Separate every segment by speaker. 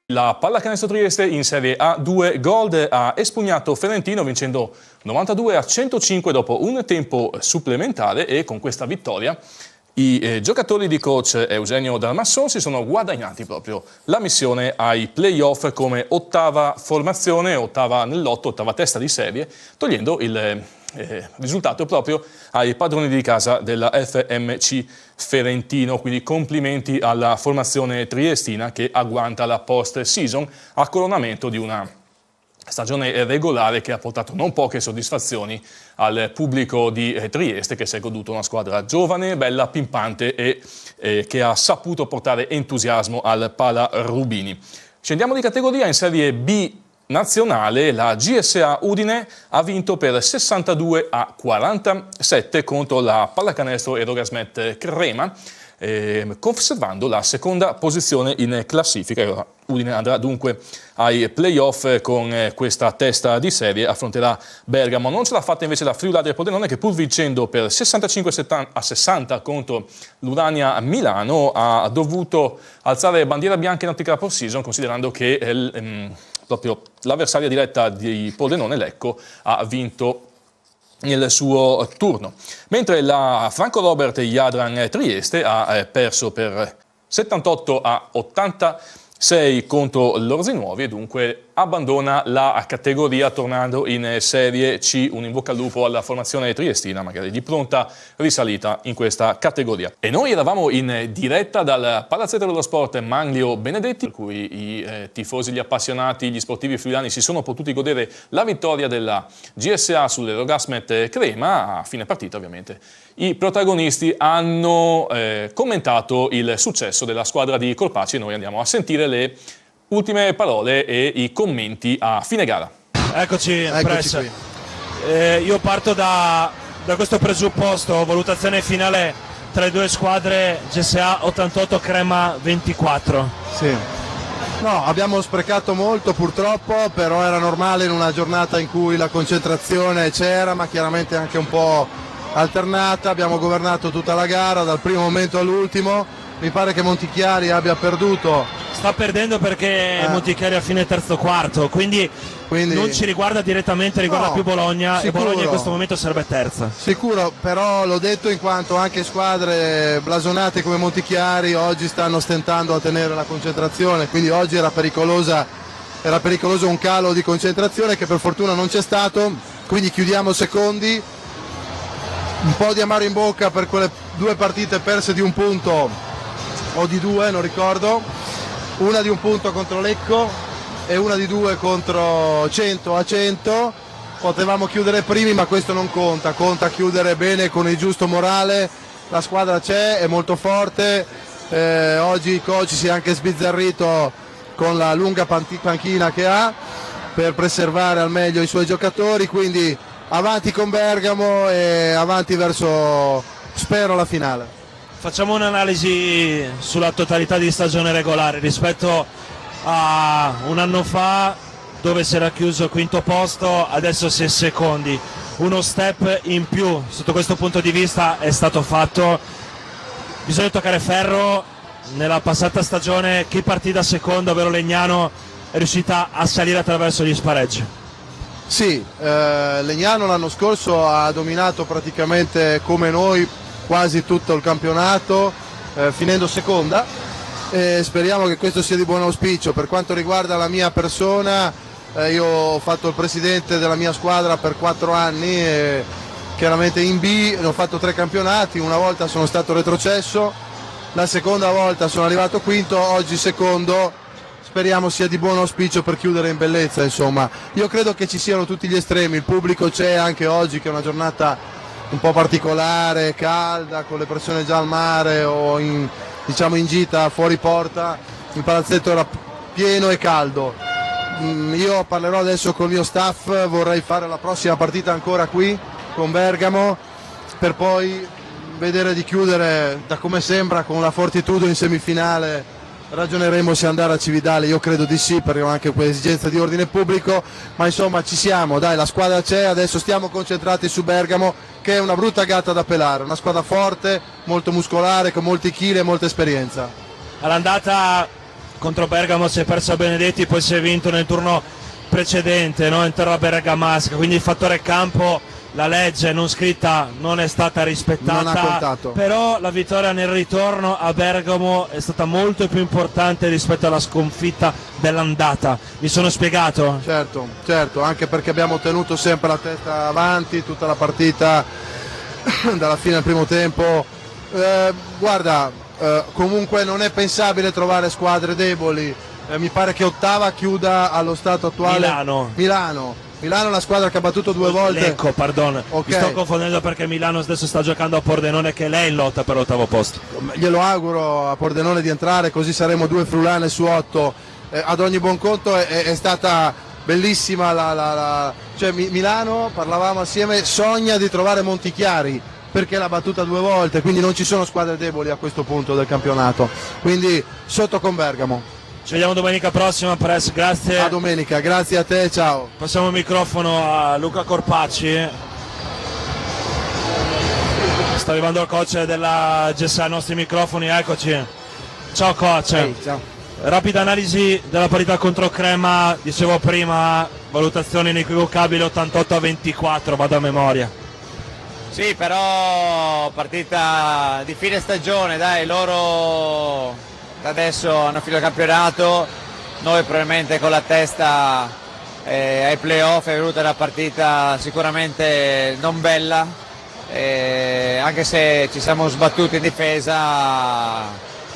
Speaker 1: La Pallacanestro Trieste in Serie A2 Gold ha espugnato Ferentino vincendo 92-105 dopo un tempo supplementare, e con questa vittoria i giocatori di coach Eugenio Dalmasson si sono guadagnati proprio la missione ai playoff come ottava formazione, ottava nell'otto, ottava testa di serie, togliendo il risultato proprio ai padroni di casa della FMC Ferentino. Quindi complimenti alla formazione triestina che agguanta la post-season a coronamento di una stagione regolare che ha portato non poche soddisfazioni al pubblico di Trieste, che si è goduto una squadra giovane, bella, pimpante e che ha saputo portare entusiasmo al Pala Rubini. Scendiamo di categoria in Serie B nazionale. La GSA Udine ha vinto per 62-47 contro la Pallacanestro Erogasmet Crema, conservando la seconda posizione in classifica. Udine andrà dunque ai playoff con questa testa di serie, affronterà Bergamo. Non ce l'ha fatta invece la Friulade Pordenone, che pur vincendo per 65-60 contro l'Urania Milano ha dovuto alzare bandiera bianca in ottica post-season, considerando che proprio l'avversaria diretta di Pordenone, Lecco, ha vinto nel suo turno. Mentre la Franco Robert Jadran Trieste ha perso per 78-86 contro l'Orzinuovi e dunque abbandona la categoria, tornando in Serie C. Un in bocca al lupo alla formazione triestina, magari di pronta risalita in questa categoria. E noi eravamo in diretta dal Palazzetto dello Sport Manlio Benedetti, per cui i tifosi, gli appassionati, gli sportivi friulani si sono potuti godere la vittoria della GSA sull'Erogasmet Crema. A fine partita, ovviamente, i protagonisti hanno commentato il successo della squadra di Colpacci e noi andiamo a sentire le ultime parole e i commenti a fine gara.
Speaker 2: Eccoci qui. Io parto da questo presupposto, valutazione finale tra le due squadre, GSA 88, Crema 24.
Speaker 3: Sì. No, abbiamo sprecato molto purtroppo, però era normale in una giornata in cui la concentrazione c'era, ma chiaramente anche un po' alternata. Abbiamo governato tutta la gara dal primo momento all'ultimo. Mi pare che Montichiari abbia perduto.
Speaker 2: Sta perdendo perché Montichiari a fine terzo quarto, quindi non ci riguarda direttamente, riguarda più Bologna, sicuro. E Bologna in questo momento sarebbe terza.
Speaker 3: Sicuro, però l'ho detto in quanto anche squadre blasonate come Montichiari oggi stanno stentando a tenere la concentrazione, quindi oggi era pericoloso un calo di concentrazione che per fortuna non c'è stato, quindi chiudiamo secondi. Un po' di amaro in bocca per quelle due partite perse di un punto o di due, non ricordo, una di un punto contro Lecco e una di due contro 100. Potevamo chiudere primi, ma questo non conta, conta chiudere bene con il giusto morale. La squadra c'è, è molto forte, oggi il coach si è anche sbizzarrito con la lunga panchina che ha per preservare al meglio i suoi giocatori, quindi avanti con Bergamo e avanti verso, spero, la finale.
Speaker 2: Facciamo un'analisi sulla totalità di stagione regolare rispetto a un anno fa, dove si era chiuso quinto posto, adesso si è secondi. Uno step in più sotto questo punto di vista è stato fatto. Bisogna toccare ferro. Nella passata stagione chi partì da secondo, ovvero Legnano, è riuscita a salire attraverso gli spareggi.
Speaker 3: Sì, Legnano l'anno scorso ha dominato praticamente come noi quasi tutto il campionato, finendo seconda, e speriamo che questo sia di buon auspicio. Per quanto riguarda la mia persona, io ho fatto il presidente della mia squadra per 4 anni, e chiaramente in B ho fatto 3 campionati, una volta sono stato retrocesso, la seconda volta sono arrivato quinto, oggi secondo. Speriamo sia di buon auspicio per chiudere in bellezza, insomma. Io credo che ci siano tutti gli estremi, il pubblico c'è anche oggi, che è una giornata un po' particolare, calda, con le persone già al mare o in gita fuori porta. Il palazzetto era pieno e caldo. Io parlerò adesso col mio staff, vorrei fare la prossima partita ancora qui con Bergamo, per poi vedere di chiudere, da come sembra, con la Fortitudo in semifinale. Ragioneremo se andare a Cividale, io credo di sì, perché ho anche quell'esigenza di ordine pubblico, ma insomma ci siamo, dai, la squadra c'è, adesso stiamo concentrati su Bergamo, che è una brutta gatta da pelare, una squadra forte, molto muscolare, con molti chili e molta esperienza.
Speaker 2: All'andata contro Bergamo si è perso a Benedetti, poi si è vinto nel turno precedente, no? In terra bergamasca, quindi il fattore campo, la legge non scritta non è stata rispettata,
Speaker 3: Non ha contato.
Speaker 2: però la vittoria nel ritorno a Bergamo è stata molto più importante rispetto alla sconfitta dell'andata. Mi sono spiegato?
Speaker 3: Certo, anche perché abbiamo tenuto sempre la testa avanti tutta la partita dalla fine del primo tempo. Guarda, comunque non è pensabile trovare squadre deboli. Mi pare che ottava chiuda allo stato attuale Milano è la squadra che ha battuto 2 volte.
Speaker 2: Lecco, pardon,
Speaker 3: Okay.
Speaker 2: mi sto confondendo perché Milano adesso sta giocando a Pordenone, che lei è in lotta per l'8º posto.
Speaker 3: Glielo auguro a Pordenone di entrare, così saremo 2 friulane su 8. Ad ogni buon conto è stata bellissima cioè Milano, parlavamo assieme, sogna di trovare Montichiari perché l'ha battuta 2 volte, quindi non ci sono squadre deboli a questo punto del campionato, quindi sotto con Bergamo.
Speaker 2: Ci vediamo domenica prossima, Press, grazie.
Speaker 3: A domenica, grazie a te, ciao.
Speaker 2: Passiamo il microfono a Luca Corpacci. Sta arrivando il coach della GSA ai nostri microfoni, eccoci. Ciao coach.
Speaker 3: Ciao.
Speaker 2: Rapida analisi della parità contro Crema, dicevo prima, valutazione inequivocabile 88-24, vado a memoria.
Speaker 4: Sì, però partita di fine stagione, dai, loro adesso hanno finito il campionato, noi probabilmente con la testa ai playoff. È venuta una partita sicuramente non bella, anche se ci siamo sbattuti in difesa,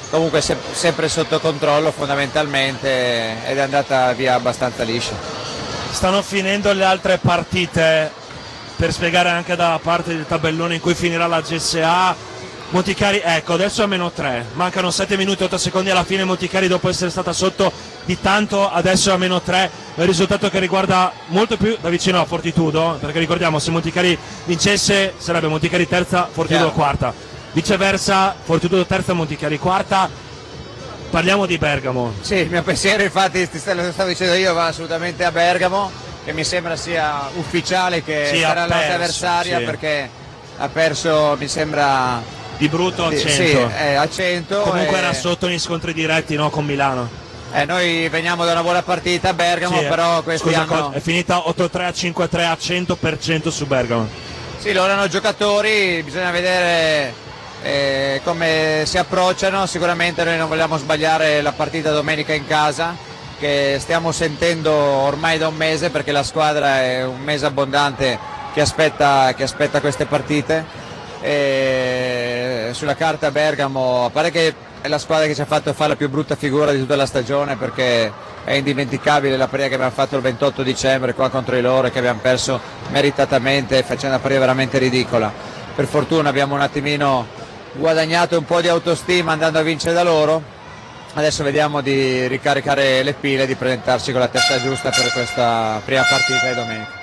Speaker 4: comunque sempre sotto controllo fondamentalmente, ed è andata via abbastanza liscia.
Speaker 2: Stanno finendo le altre partite, per spiegare anche dalla parte del tabellone in cui finirà la GSA. Montichiari, ecco, adesso è a -3, mancano 7 minuti e 8 secondi alla fine. Montichiari, dopo essere stata sotto di tanto, adesso è a -3, è un risultato che riguarda molto più da vicino a Fortitudo, perché ricordiamo, se Montichiari vincesse sarebbe Montichiari terza, Fortitudo quarta, viceversa, Fortitudo terza, Montichiari quarta. Parliamo di Bergamo.
Speaker 4: Sì, il mio pensiero, infatti, lo stavo dicendo io, va assolutamente a Bergamo, che mi sembra sia ufficiale che
Speaker 2: Sì,
Speaker 4: sarà
Speaker 2: ha
Speaker 4: la
Speaker 2: perso,
Speaker 4: avversaria,
Speaker 2: sì.
Speaker 4: Perché ha perso, mi sembra,
Speaker 2: Di brutto a 100.
Speaker 4: sì, a 100.
Speaker 2: Comunque era sotto negli scontri diretti, no, con Milano.
Speaker 4: Noi veniamo da una buona partita a Bergamo,
Speaker 2: Sì,
Speaker 4: però questi
Speaker 2: scusa,
Speaker 4: hanno...
Speaker 2: è finita 8-3 a 5-3 a 100% su Bergamo.
Speaker 4: Sì, loro hanno giocatori, bisogna vedere come si approcciano. Sicuramente noi non vogliamo sbagliare la partita domenica in casa, che stiamo sentendo ormai da un mese, perché la squadra è un mese abbondante che aspetta queste partite. Sulla carta Bergamo, a parte che è la squadra che ci ha fatto fare la più brutta figura di tutta la stagione, perché è indimenticabile la partita che abbiamo fatto il 28 dicembre qua contro di loro, che abbiamo perso meritatamente, facendo una partita veramente ridicola. Per fortuna abbiamo un attimino guadagnato un po' di autostima andando a vincere da loro. Adesso vediamo di ricaricare le pile e di presentarci con la testa giusta per questa prima partita di domenica.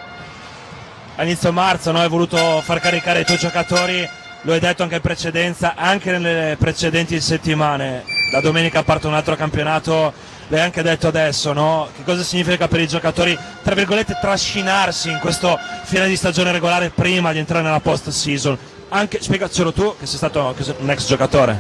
Speaker 2: A inizio marzo, no, hai voluto far caricare i tuoi giocatori, lo hai detto anche in precedenza, anche nelle precedenti settimane. Da domenica parte un altro campionato, l'hai anche detto adesso, no? Che cosa significa per i giocatori, tra virgolette, trascinarsi in questo fine di stagione regolare prima di entrare nella post season? Anche, spiegacelo tu, che sei stato un ex giocatore.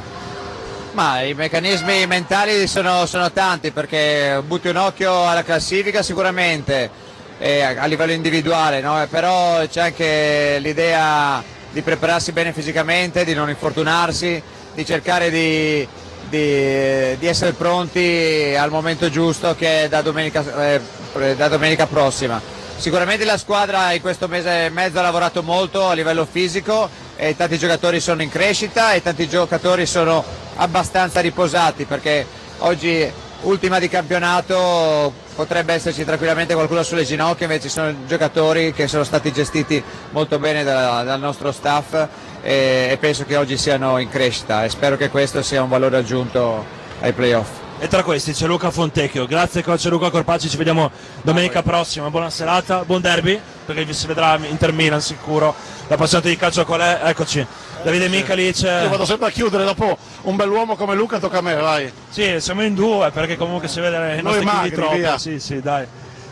Speaker 4: Ma i meccanismi mentali sono tanti, perché butti un occhio alla classifica sicuramente, a livello individuale, no? Però c'è anche l'idea di prepararsi bene fisicamente, di non infortunarsi, di cercare di essere pronti al momento giusto, che è da domenica prossima. Sicuramente la squadra in questo mese e mezzo ha lavorato molto a livello fisico, e tanti giocatori sono in crescita e tanti giocatori sono abbastanza riposati, perché oggi, ultima di campionato, potrebbe esserci tranquillamente qualcuno sulle ginocchia, invece sono giocatori che sono stati gestiti molto bene dal nostro staff, e penso che oggi siano in crescita, e spero che questo sia un valore aggiunto ai playoff.
Speaker 2: E tra questi c'è Luca Fontecchio. Grazie coach Luca Corpacci, ci vediamo domenica prossima. Buona serata, buon derby, perché vi si vedrà Inter Milan sicuro. L'appassionato di calcio qual è? Eccoci. Davide Michalic.
Speaker 5: Io vado sempre a chiudere, dopo un bell'uomo come Luca tocca a me, vai.
Speaker 2: Sì, siamo in due, perché comunque si vede i nostri
Speaker 5: magri,
Speaker 2: troppo.
Speaker 5: via.
Speaker 2: Sì, dai.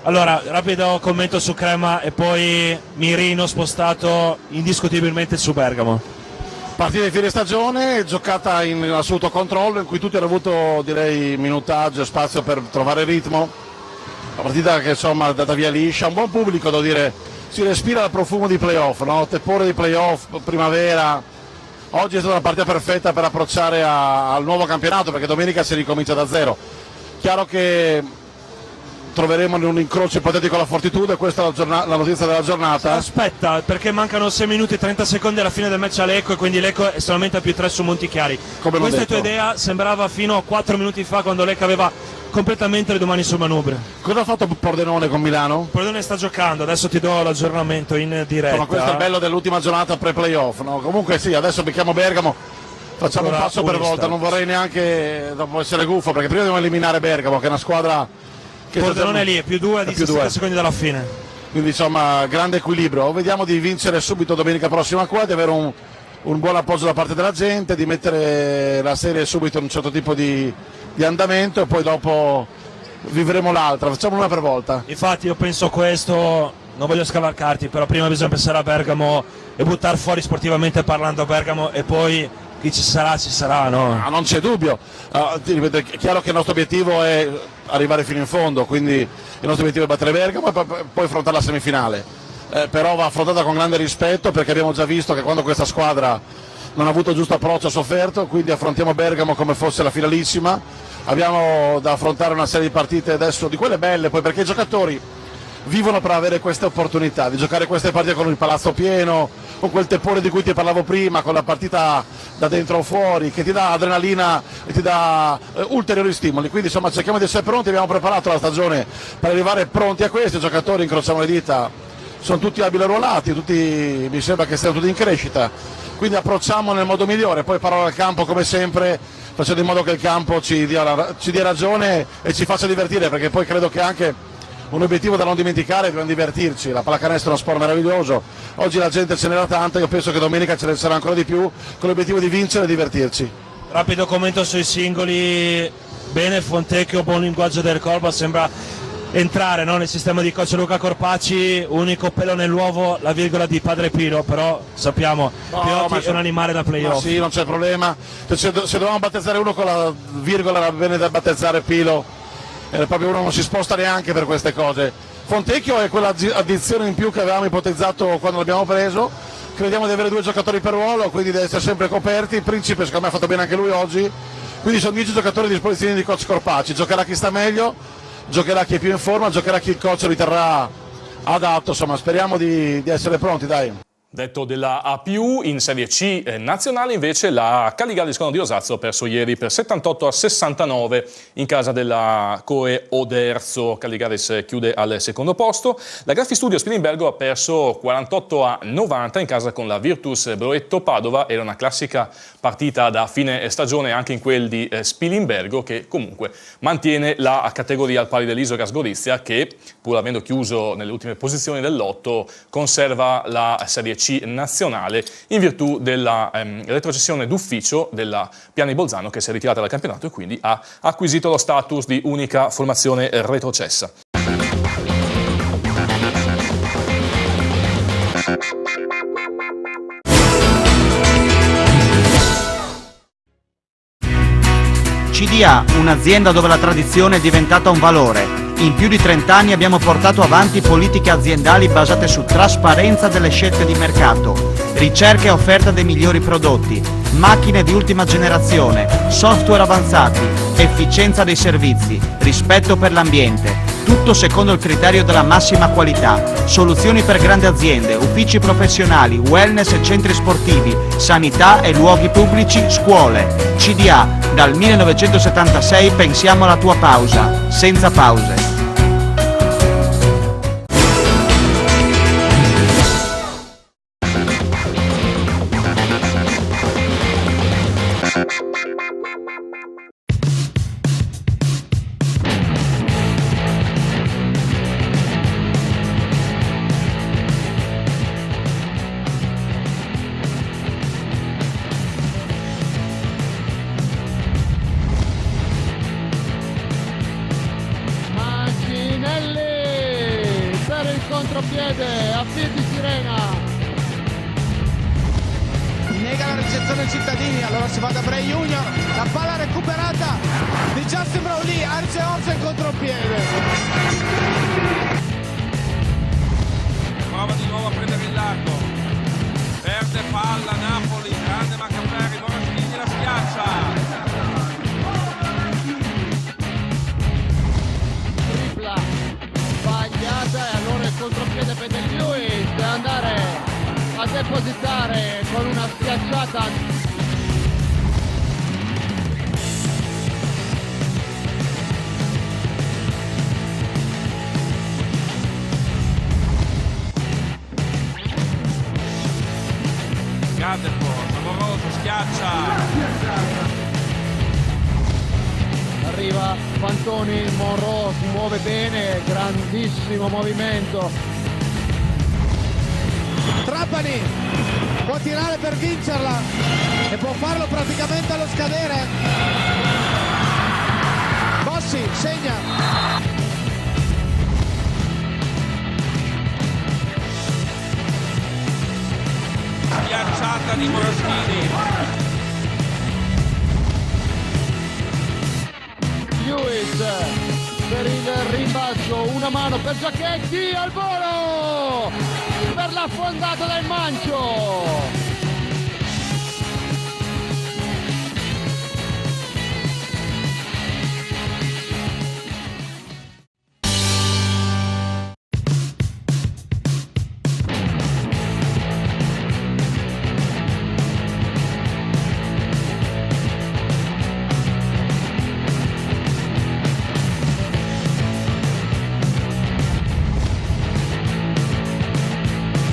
Speaker 2: Allora, rapido commento su Crema e poi Mirino spostato indiscutibilmente su Bergamo.
Speaker 5: Partita di fine stagione, giocata in assoluto controllo, in cui tutti hanno avuto, direi, minutaggio e spazio per trovare il ritmo. Una partita che insomma è andata via liscia, un buon pubblico, devo dire, si respira il profumo di playoff, no? Tepore di playoff, primavera. Oggi è stata una partita perfetta per approcciare al nuovo campionato, perché domenica si ricomincia da zero. Chiaro che troveremo in un incrocio ipotetico la Fortitudo, e questa è la notizia della giornata.
Speaker 2: Aspetta, perché mancano 6 minuti e 30 secondi alla fine del match a Lecco, e quindi Lecco è solamente a +3 su Montichiari.
Speaker 5: Come
Speaker 2: questa
Speaker 5: detto.
Speaker 2: tua idea sembrava fino a 4 minuti fa, quando Lecco aveva completamente le domani sul manubrio.
Speaker 5: Cosa ha fatto Pordenone con Milano?
Speaker 2: Pordenone sta giocando, adesso ti do l'aggiornamento in diretta.
Speaker 5: Ma questo è il bello dell'ultima giornata pre-playoff, no? Comunque sì, adesso becchiamo Bergamo, facciamo un passo per volta, non vorrei neanche dopo essere gufo, perché prima dobbiamo eliminare Bergamo, che è una squadra che
Speaker 2: Pordenone è lì, è +2 a 17 secondi dalla fine.
Speaker 5: Quindi insomma grande equilibrio. Vediamo di vincere subito domenica prossima qua, di avere un buon appoggio da parte della gente, di mettere la serie subito in un certo tipo di andamento, e poi dopo vivremo l'altra, facciamo una per volta.
Speaker 2: Infatti io penso questo, non voglio scavalcarti, però prima bisogna pensare a Bergamo e buttare fuori sportivamente parlando Bergamo, e poi chi ci sarà, no?
Speaker 5: Non c'è dubbio. Ti ripeto, è chiaro che il nostro obiettivo è arrivare fino in fondo, quindi il nostro obiettivo è battere Bergamo e poi affrontare la semifinale. Però va affrontata con grande rispetto, perché abbiamo già visto che quando questa squadra non ha avuto il giusto approccio ha sofferto, quindi affrontiamo Bergamo come fosse la finalissima. Abbiamo da affrontare una serie di partite adesso, di quelle belle, poi perché i giocatori vivono per avere queste opportunità di giocare queste partite con il palazzo pieno, con quel tepore di cui ti parlavo prima, con la partita da dentro o fuori, che ti dà adrenalina e ti dà ulteriori stimoli. Quindi insomma cerchiamo di essere pronti, abbiamo preparato la stagione per arrivare pronti a questo. I giocatori, incrociamo le dita, sono tutti abili arruolati, tutti, mi sembra che stiano tutti in crescita, quindi approcciamo nel modo migliore. Poi parola al campo come sempre, facendo in modo che il campo ci dia ragione e ci faccia divertire, perché poi credo che anche un obiettivo da non dimenticare, dobbiamo divertirci. La pallacanestro è uno sport meraviglioso, oggi la gente ce n'era tanta, io penso che domenica ce ne sarà ancora di più, con l'obiettivo di vincere e divertirci.
Speaker 2: Rapido commento sui singoli, bene Fontecchio, buon linguaggio del corpo, sembra entrare, no, nel sistema di coach Luca Corpaci, unico pelo nell'uovo, la virgola di Padre Pilo, però sappiamo Piotti è un animale da playoff.
Speaker 5: Sì, non c'è problema, se dovevamo battezzare uno con la virgola va bene da battezzare Pilo. Proprio uno non si sposta neanche per queste cose. Fontecchio è quella addizione in più che avevamo ipotizzato quando l'abbiamo preso. Crediamo di avere 2 giocatori per ruolo, quindi deve essere sempre coperti. Principe secondo me ha fatto bene anche lui oggi, quindi sono 10 giocatori a disposizione di coach Corpaci. Giocherà chi sta meglio, giocherà chi è più in forma, giocherà chi il coach riterrà adatto. Insomma speriamo di essere pronti, dai.
Speaker 1: Detto della A+, in Serie C nazionale invece la Cagliari Scono di Osazzo ha perso ieri per 78-69 in casa della Coe Oderzo. Cagliari chiude al secondo posto. La Graffi Studio Spilimbergo ha perso 48-90 in casa con la Virtus Broetto Padova. Era una classica partita da fine stagione anche in quel di Spilimbergo, che comunque mantiene la categoria al pari dell'Isogas Gorizia, che pur avendo chiuso nelle ultime posizioni del lotto conserva la Serie C nazionale in virtù della retrocessione d'ufficio della Piani Bolzano, che si è ritirata dal campionato e quindi ha acquisito lo status di unica formazione retrocessa.
Speaker 6: CDA, un'azienda dove la tradizione è diventata un valore. In più di 30 anni abbiamo portato avanti politiche aziendali basate su trasparenza delle scelte di mercato, ricerca e offerta dei migliori prodotti, macchine di ultima generazione, software avanzati, efficienza dei servizi, rispetto per l'ambiente. Tutto secondo il criterio della massima qualità. Soluzioni per grandi aziende, uffici professionali, wellness e centri sportivi, sanità e luoghi pubblici, scuole. CDA, dal 1976 pensiamo alla tua pausa, senza pause.
Speaker 7: nega la ricezione Cittadini, allora si va da Bray Junior, la palla recuperata di Justin Brownlee, Arce Orsa in contropiede.
Speaker 8: Prova di nuovo a prendere il largo, perde palla Napoli, grande Maccaferri, Moraschini la schiaccia.
Speaker 9: Tripla sbagliata e allora il contropiede per Del Lewis deve andare a depositare con una schiacciata.
Speaker 8: Gadeforth, amoroso, schiaccia.
Speaker 9: Arriva Fantoni, Monroe si muove bene, grandissimo movimento.
Speaker 7: Trapani può tirare per vincerla e può farlo praticamente allo scadere. Bossi segna.
Speaker 8: Schiacciata di Moraschini.
Speaker 9: Lewis per il rimbalzo, una mano per Giacchetti al volo per l'affondata del Mancio.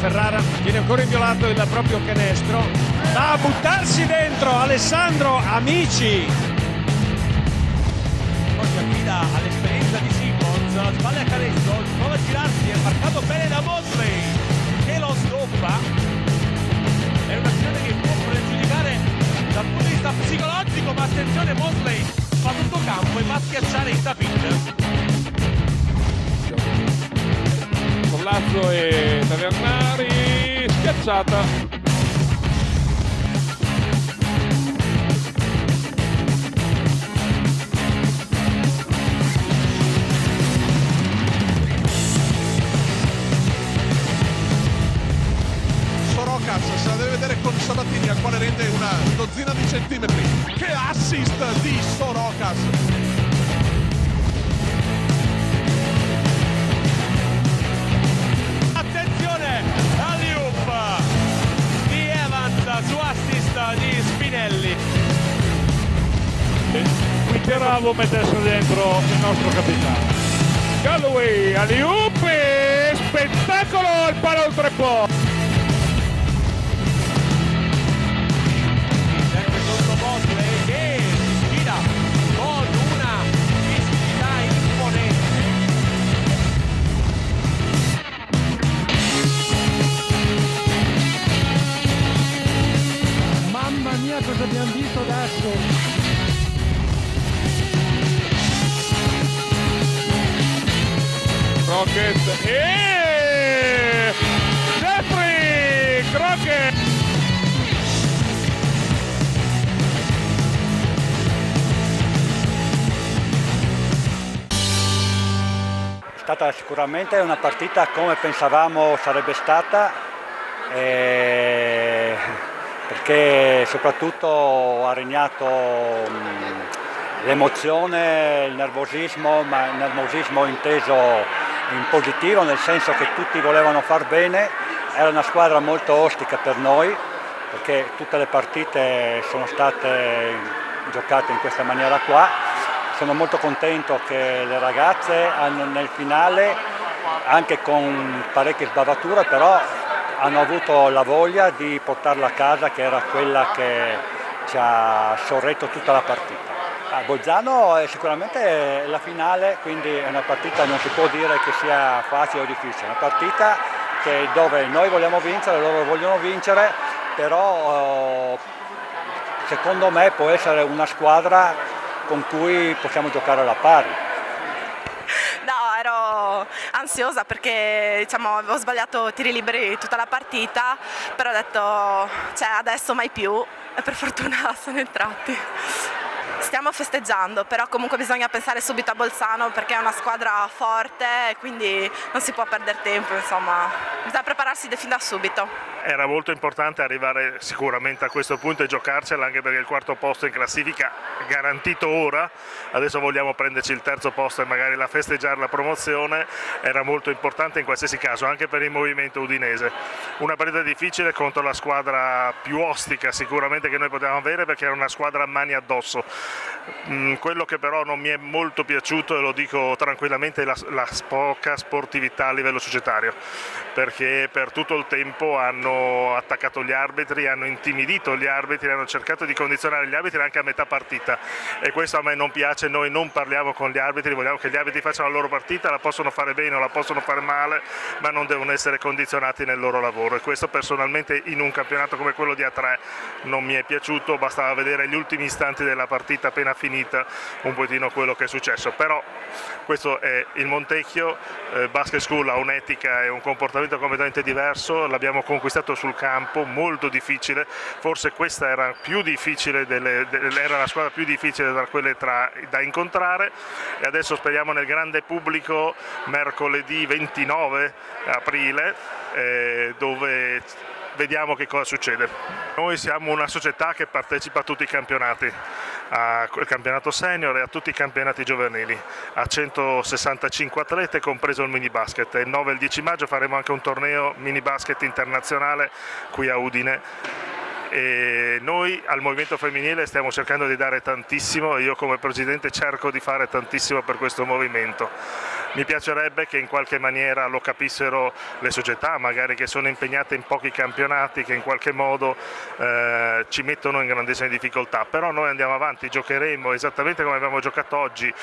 Speaker 10: Ferrara viene ancora inviolato il proprio canestro, va a buttarsi dentro Alessandro Amici.
Speaker 11: Oggi affida all'esperienza di Simmons, la spalla a canestro, prova a girarsi, è marcato bene da Mosley che lo stoppa. È un'azione che può pregiudicare dal punto di vista psicologico, ma attenzione, Mosley fa tutto campo e va a schiacciare il Tapin.
Speaker 8: Lazzo e Tavernari, schiacciata.
Speaker 12: Sorocas se la deve vedere con Sabatini, al quale rende una dozzina di centimetri. Che assist di Sorocas!
Speaker 11: Su assist di Spinelli.
Speaker 10: Qui bravo mettersi dentro il nostro capitano. Galloway, alley-oop, spettacolo, il palo oltre po'.
Speaker 11: Sempre contro Mosley che gira con una visibilità imponente.
Speaker 9: Mamma mia, cosa abbiamo visto adesso?
Speaker 10: Crockett e Jeffrey Crockett.
Speaker 13: È stata sicuramente una partita come pensavamo sarebbe stata, perché soprattutto ha regnato l'emozione, il nervosismo, ma il nervosismo inteso in positivo, nel senso che tutti volevano far bene. Era una squadra molto ostica per noi, perché tutte le partite sono state giocate in questa maniera qua. Sono molto contento che le ragazze hanno nel finale, anche con parecchie sbavature, però hanno avuto la voglia di portarla a casa, che era quella che ci ha sorretto tutta la partita. A Bolzano è sicuramente la finale, quindi è una partita, non si può dire che sia facile o difficile, è una partita dove noi vogliamo vincere, loro vogliono vincere, però secondo me può essere una squadra con cui possiamo giocare alla pari.
Speaker 14: No, po' ansiosa perché diciamo avevo sbagliato tiri liberi tutta la partita, però ho detto adesso mai più e per fortuna sono entrati. Stiamo festeggiando, però comunque bisogna pensare subito a Bolzano perché è una squadra forte e quindi non si può perdere tempo, insomma, bisogna prepararsi fin da subito.
Speaker 15: Era molto importante arrivare sicuramente a questo punto e giocarcela, anche perché il quarto posto in classifica è garantito ora, adesso vogliamo prenderci il terzo posto e magari la festeggiare la promozione, era molto importante in qualsiasi caso, anche per il movimento udinese. Una partita difficile contro la squadra più ostica sicuramente che noi potevamo avere perché era una squadra a mani addosso. Quello che però non mi è molto piaciuto, e lo dico tranquillamente, è la poca sportività a livello societario, perché per tutto il tempo hanno attaccato gli arbitri, hanno intimidito gli arbitri, hanno cercato di condizionare gli arbitri anche a metà partita e questo a me non piace. Noi non parliamo con gli arbitri, vogliamo che gli arbitri facciano la loro partita, la possono fare bene o la possono fare male, ma non devono essere condizionati nel loro lavoro, e questo personalmente in un campionato come quello di A3 non mi è piaciuto. Bastava vedere gli ultimi istanti della partita appena finita un pochino quello che è successo, però questo è il Montecchio. Basket School ha un'etica e un comportamento completamente diverso, l'abbiamo conquistato sul campo, molto difficile, forse questa era più difficile era la squadra più difficile tra quelle da incontrare, e adesso speriamo nel grande pubblico mercoledì 29 aprile dove vediamo che cosa succede. Noi siamo una società che partecipa a tutti i campionati, al campionato senior e a tutti i campionati giovanili, a 165 atlete compreso il mini basket, e il 9 e il 10 maggio faremo anche un torneo mini basket internazionale qui a Udine. E noi al movimento femminile stiamo cercando di dare tantissimo, e io come presidente cerco di fare tantissimo per questo movimento. Mi piacerebbe che in qualche maniera lo capissero le società, magari che sono impegnate in pochi campionati, che in qualche modo ci mettono in grandissime difficoltà, però noi andiamo avanti, giocheremo esattamente come abbiamo giocato oggi,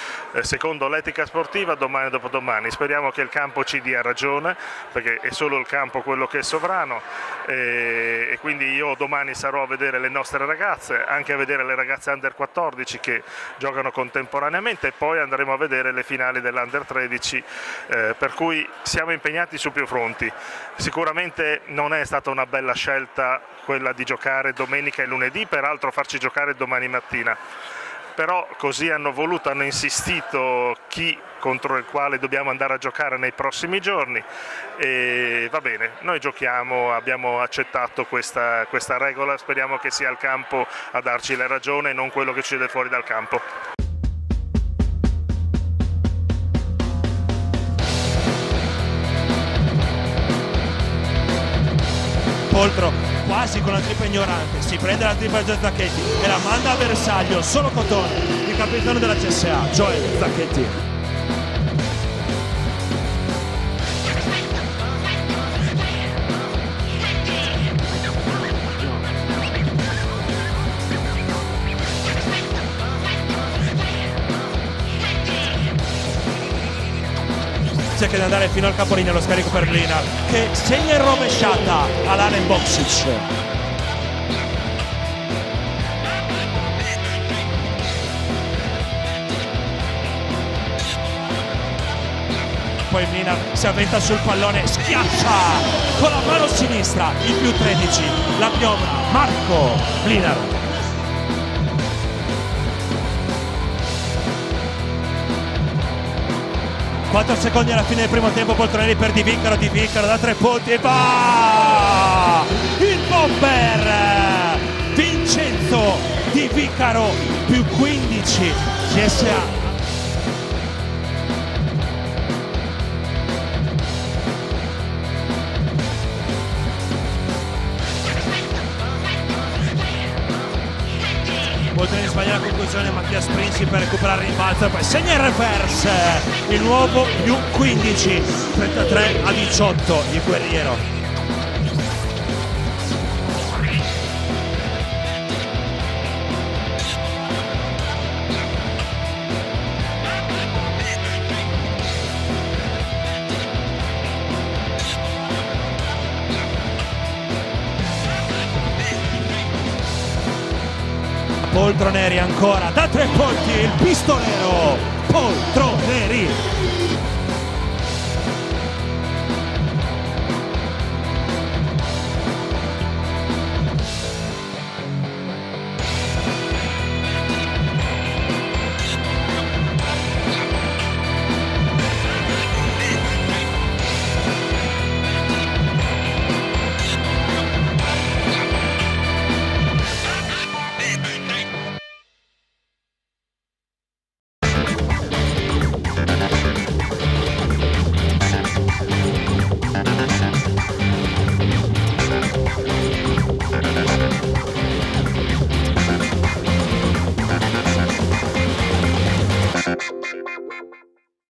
Speaker 15: secondo l'etica sportiva, domani e dopodomani. Speriamo che il campo ci dia ragione, perché è solo il campo quello che è sovrano, e quindi io domani sarò a vedere le nostre ragazze, anche a vedere le ragazze under 14 che giocano contemporaneamente, e poi andremo a vedere le finali dell'under 13, per cui siamo impegnati su più fronti. Sicuramente non è stata una bella scelta quella di giocare domenica e lunedì, peraltro farci giocare domani mattina, però così hanno voluto, hanno insistito chi contro il quale dobbiamo andare a giocare nei prossimi giorni, e va bene, noi giochiamo, abbiamo accettato questa regola, speriamo che sia il campo a darci la ragione e non quello che succede fuori dal campo.
Speaker 2: Poltro quasi con la tripla ignorante, si prende la tripla di Zacchetti e la manda a bersaglio, solo Cotone, il capitano della CSA, Joel Zacchetti. Cerca di andare fino al capolinea, lo scarico per Blinar che segna in rovesciata all'Alen Boksic. Poi Blinar si avventa sul pallone, schiaccia con la mano sinistra il più 13, la piomba Marco Blinar. Quattro secondi alla fine del primo tempo, Poltronelli per Di Vicaro da 3 punti e va! Il bomber! Vincenzo Di Vicaro più 15, CSA. Poltronelli sbaglia la conclusione, Mattias Princi per recuperare il rimbalzo e poi segna il reverse, il nuovo più 15, 33-18 il guerriero. Poltroneri ancora da 3 punti, il pistolero Poltroneri.